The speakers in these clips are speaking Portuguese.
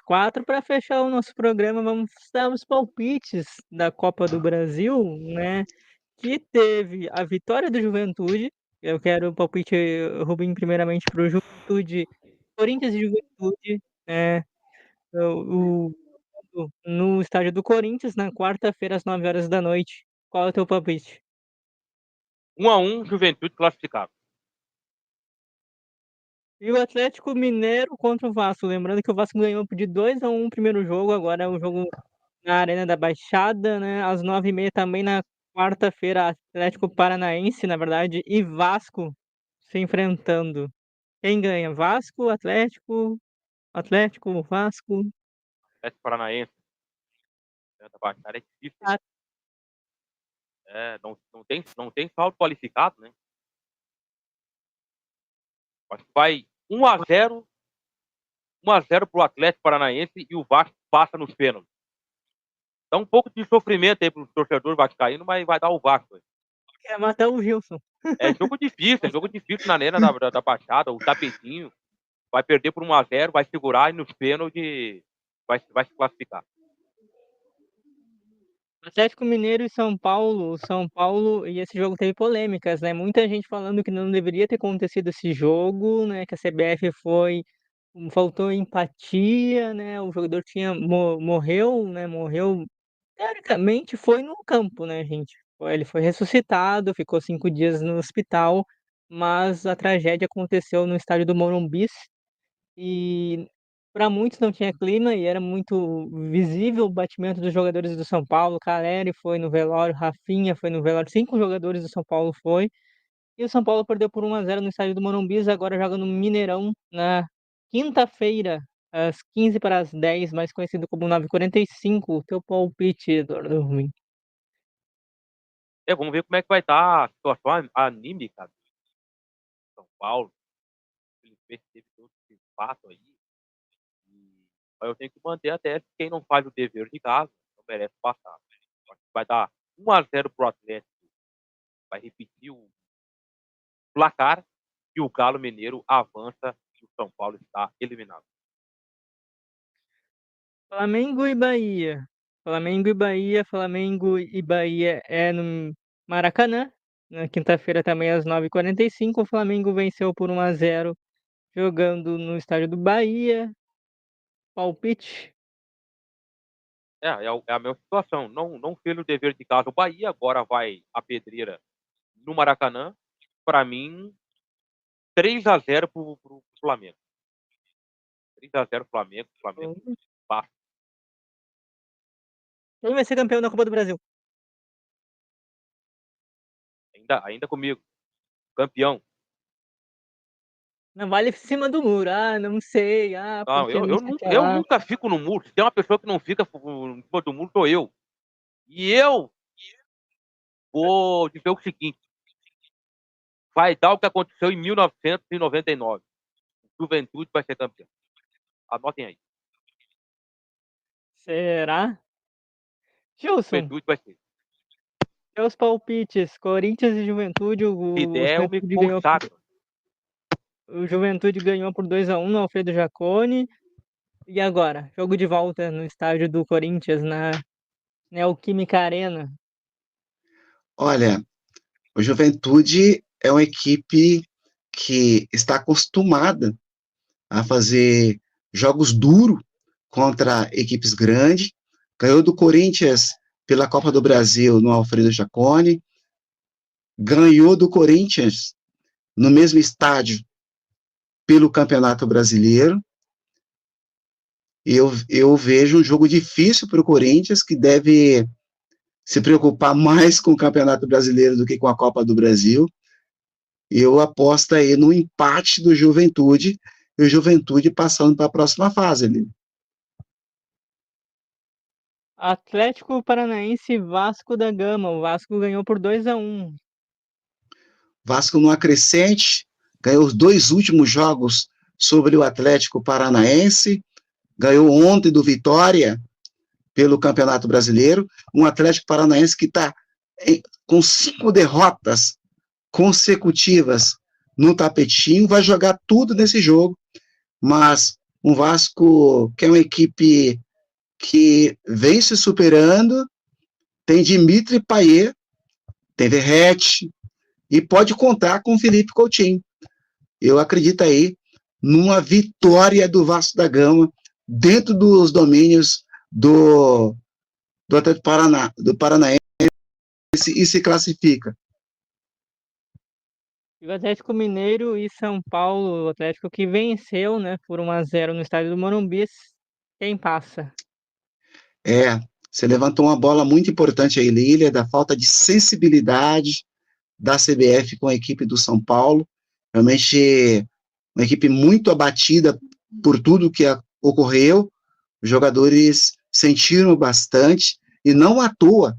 2024. Para fechar o nosso programa, vamos dar os palpites da Copa do Brasil, né? Que teve a vitória do Juventude. Eu quero o palpite, Rubinho, primeiramente para o Juventude, Corinthians e Juventude, né? No estádio do Corinthians, na quarta-feira, às 9 horas da noite. Qual é o teu palpite? 1-1, Juventude classificado. E o Atlético Mineiro contra o Vasco. Lembrando que o Vasco ganhou de 2-1 o primeiro jogo, agora é um jogo na Arena da Baixada, né? Às 9h30 também na quarta-feira, Atlético Paranaense, na verdade, e Vasco se enfrentando. Quem ganha? Vasco, Atlético, Vasco. Atlético Paranaense. Da Baixada é difícil. Ah, Não tem saldo qualificado, né? Acho que vai 1-0 pro Atlético Paranaense e o Vasco passa nos pênaltis. Dá um pouco de sofrimento aí pro torcedor vascaíno, mas vai dar o Vasco. quer matar o Gilson. É jogo difícil na arena da Baixada, o tapetinho. Vai perder por 1-0, vai segurar e nos pênaltis vai se classificar. Atlético Mineiro e São Paulo, e esse jogo teve polêmicas, né? Muita gente falando que não deveria ter acontecido esse jogo, né? Que a CBF faltou empatia, né? O jogador morreu, né? Morreu, teoricamente foi no campo, né, gente? Ele foi ressuscitado, ficou 5 dias no hospital, mas a tragédia aconteceu no estádio do Morumbi. E para muitos não tinha clima e era muito visível o batimento dos jogadores do São Paulo. Caleri foi no velório, Rafinha foi no velório, 5 jogadores do São Paulo foi. E o São Paulo perdeu por 1-0 no estádio do Morumbi, agora joga no Mineirão na quinta-feira, às 15 para as 10, mais conhecido como 9h45. O teu palpite, Eduardo Ruim. Vamos ver como é que vai estar a situação anímica do São Paulo. Ele teve todo esse fato aí. Mas eu tenho que manter a tese que quem não faz o dever de casa não merece passar. Acho que vai dar 1-0 pro Atlético. Vai repetir o placar e o Galo Mineiro avança e o São Paulo está eliminado. Flamengo e Bahia. Flamengo e Bahia é no Maracanã. Na quinta-feira também às 9h45. O Flamengo venceu por 1-0 jogando no estádio do Bahia. Palpite. É a mesma situação. Não fez o dever de casa o Bahia, agora vai a pedreira no Maracanã. Para mim, 3-0 pro Flamengo. 3-0 Flamengo passa. Quem vai ser campeão da Copa do Brasil? Ainda comigo. Campeão. Não vale em cima do muro. Ah, não sei. Ah, Não, porque não eu, sei o que eu lá. nunca fico no muro. Se tem uma pessoa que não fica em cima do muro, sou eu. E eu vou dizer o seguinte. Vai dar o que aconteceu em 1999. O Juventude vai ser campeão. Anotem aí. Será? Gilson, Juventude vai ser. teus palpites. Corinthians e Juventude. Se der, eu me consagro. O Juventude ganhou por 2-1 no Alfredo Jaconi. E agora? Jogo de volta no estádio do Corinthians, na Neoquímica Arena. Olha, o Juventude é uma equipe que está acostumada a fazer jogos duros contra equipes grandes. Ganhou do Corinthians pela Copa do Brasil no Alfredo Jaconi. Ganhou do Corinthians no mesmo estádio pelo Campeonato Brasileiro. Eu vejo um jogo difícil para o Corinthians, que deve se preocupar mais com o Campeonato Brasileiro do que com a Copa do Brasil. Eu aposto aí no empate do Juventude, e o Juventude passando para a próxima fase ali. Atlético Paranaense e Vasco da Gama. O Vasco ganhou por 2-1. Vasco no acrescente, ganhou os 2 últimos jogos sobre o Atlético Paranaense, ganhou ontem do Vitória pelo Campeonato Brasileiro, um Atlético Paranaense que está com 5 derrotas consecutivas no tapetinho, vai jogar tudo nesse jogo, mas Um Vasco que é uma equipe que vem se superando, tem Dimitri Payet, tem Verratti, e pode contar com Felipe Coutinho. Eu acredito aí numa vitória do Vasco da Gama dentro dos domínios do Atlético Paranaense e se classifica. E o Atlético Mineiro e São Paulo, o Atlético que venceu, né, por 1-0 no estádio do Morumbi, quem passa? Você levantou uma bola muito importante aí, Lília, da falta de sensibilidade da CBF com a equipe do São Paulo. Realmente uma equipe muito abatida por tudo que ocorreu. Os jogadores sentiram bastante e não à toa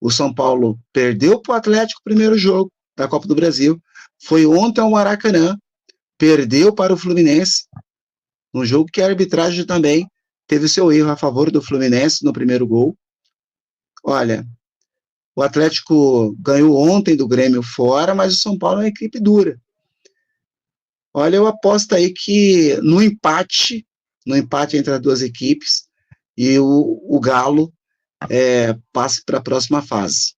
o São Paulo perdeu para o Atlético o primeiro jogo da Copa do Brasil. Foi ontem ao Maracanã, perdeu para o Fluminense, um jogo que a arbitragem também teve seu erro a favor do Fluminense no primeiro gol. Olha, o Atlético ganhou ontem do Grêmio fora, mas o São Paulo é uma equipe dura. Olha, eu aposto aí que no empate entre as duas equipes, e o Galo passe para a próxima fase.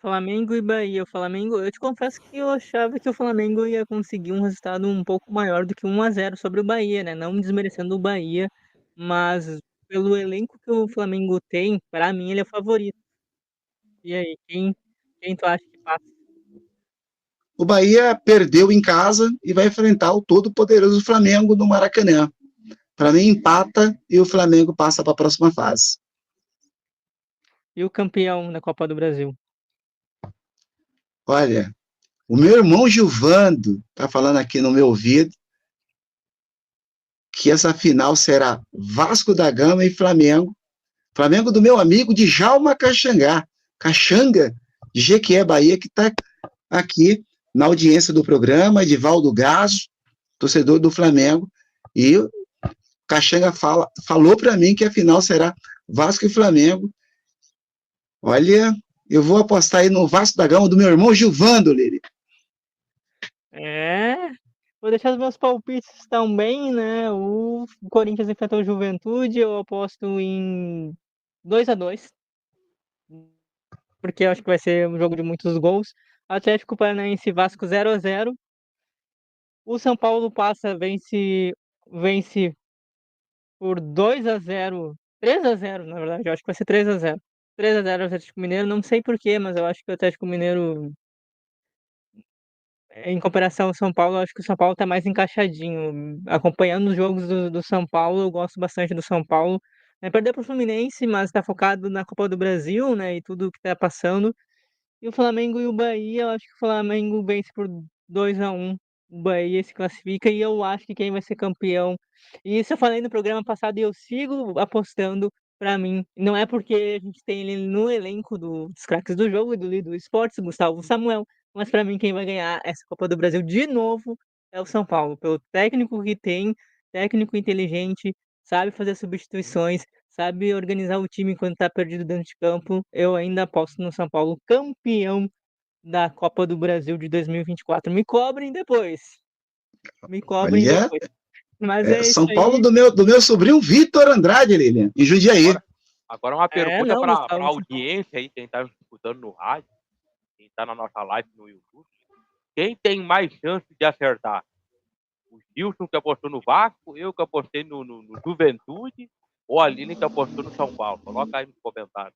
Flamengo e Bahia. O Flamengo, eu te confesso que eu achava que o Flamengo ia conseguir um resultado um pouco maior do que 1-0 sobre o Bahia, né? Não desmerecendo o Bahia, mas pelo elenco que o Flamengo tem, para mim ele é o favorito. E aí, quem tu acha que passa? O Bahia perdeu em casa e vai enfrentar o todo-poderoso Flamengo no Maracanã. Para mim, empata e o Flamengo passa para a próxima fase. E o campeão da Copa do Brasil? Olha, o meu irmão Gilvando está falando aqui no meu ouvido que essa final será Vasco da Gama e Flamengo. Flamengo do meu amigo Djalma Caxanga, de Jequié, Bahia, que está aqui na audiência do programa, Edivaldo Gazo, torcedor do Flamengo, e o Caxanga falou para mim que a final será Vasco e Flamengo. Olha, eu vou apostar aí no Vasco da Gama do meu irmão Gilvando, Lili. Vou deixar os meus palpites também, né? O Corinthians enfrentou o Juventude, eu aposto em 2-2, porque eu acho que vai ser um jogo de muitos gols. Atlético Paranaense e Vasco 0-0. O São Paulo vence por 2-0, 3-0, na verdade, eu acho que vai ser 3-0. 3-0 Atlético Mineiro, não sei porquê, mas eu acho que o Atlético Mineiro, em comparação ao São Paulo, eu acho que o São Paulo tá mais encaixadinho. Acompanhando os jogos do São Paulo, eu gosto bastante do São Paulo. Perdeu pro Fluminense, mas tá focado na Copa do Brasil, né, e tudo que tá passando. E o Flamengo e o Bahia, eu acho que o Flamengo vence por 2-1. O Bahia se classifica e eu acho que quem vai ser campeão. E isso eu falei no programa passado e eu sigo apostando para mim. Não é porque a gente tem ele no elenco dos craques do jogo e do Lido Esportes, Gustavo Samuel, mas para mim quem vai ganhar essa Copa do Brasil de novo é o São Paulo, pelo técnico que tem, técnico inteligente, sabe fazer substituições, sabe organizar o time quando tá perdido dentro de campo. Eu ainda aposto no São Paulo campeão da Copa do Brasil de 2024. Me cobrem depois. Me cobrem Olha, depois. Mas é isso São Paulo aí. do meu sobrinho Vitor Andrade, Lilian, em Jundiaí. Agora uma pergunta Não, para a Gustavo. audiência aí, quem está escutando no rádio, quem está na nossa live no YouTube. Quem tem mais chance de acertar? O Gilson que apostou no Vasco, eu que apostei no Juventude, ou a Aline que apostou no São Paulo? Coloca aí nos comentários.